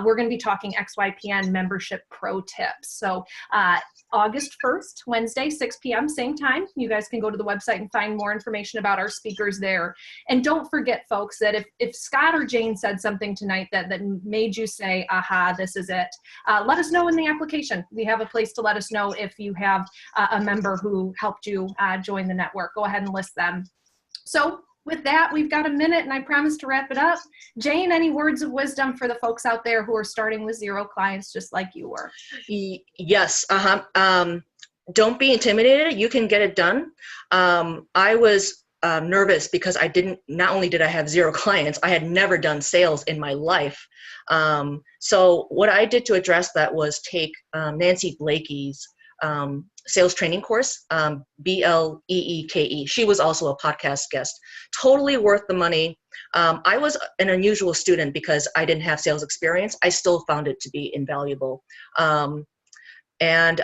We're going to be talking XYPN membership pro tips. So August 1st, Wednesday, 6 p.m., same time. You guys can go to the website and find more information about our speakers there. And don't forget, folks, that if Scott or Jane said something tonight that made you say, aha, this is it, let us know in the application. We have a place to let us know if you have a member who helped you join the network. Go ahead and list them. So with that, we've got a minute, and I promise to wrap it up. Jane, any words of wisdom for the folks out there who are starting with 0 clients just like you were? Yes. Don't be intimidated. You can get it done. I was nervous because not only did I have 0 clients, I had never done sales in my life. So what I did to address that was take Nancy Blakey's sales training course, BLEEKE. She was also a podcast guest. Totally worth the money. I was an unusual student because I didn't have sales experience. I still found it to be invaluable. And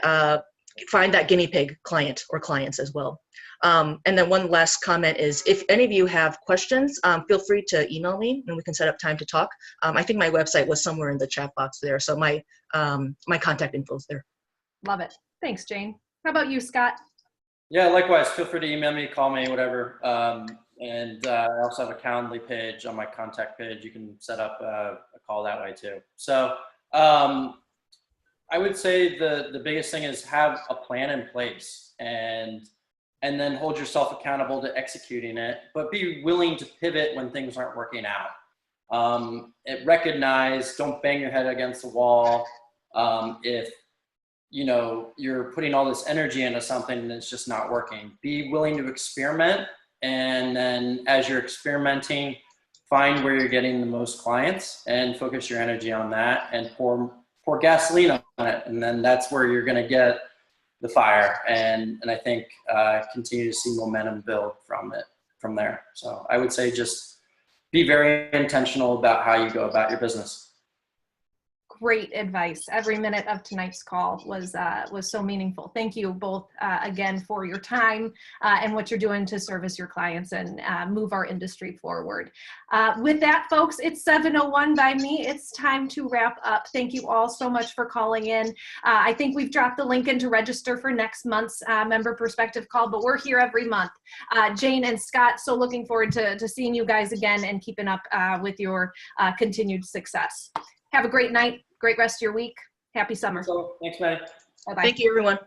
find that guinea pig client or clients as well. And then one last comment is, if any of you have questions, feel free to email me and we can set up time to talk. I think my website was somewhere in the chat box there, so my contact info is there. Love it. Thanks, Jane. How about you, Scott? Yeah, likewise. Feel free to email me, call me, whatever. And I also have a Calendly page on my contact page. You can set up a call that way too. So I would say the biggest thing is have a plan in place and then hold yourself accountable to executing it, but be willing to pivot when things aren't working out. Recognize, don't bang your head against the wall. If you're putting all this energy into something and it's just not working, be willing to experiment. And then as you're experimenting, find where you're getting the most clients and focus your energy on that and pour gasoline on it. And then that's where you're going to get the fire. And I think continue to see momentum build from there. So I would say just be very intentional about how you go about your business. Great advice. Every minute of tonight's call was so meaningful. Thank you both again for your time and what you're doing to service your clients and move our industry forward. With that, folks, it's 7:01 by me. It's time to wrap up. Thank you all so much for calling in. I think we've dropped the link in to register for next month's member perspective call, but we're here every month. Jane and Scott, so looking forward to seeing you guys again and keeping up with your continued success. Have a great night. Great rest of your week. Happy summer. Thanks, Maddie. Bye-bye. Thank you, everyone.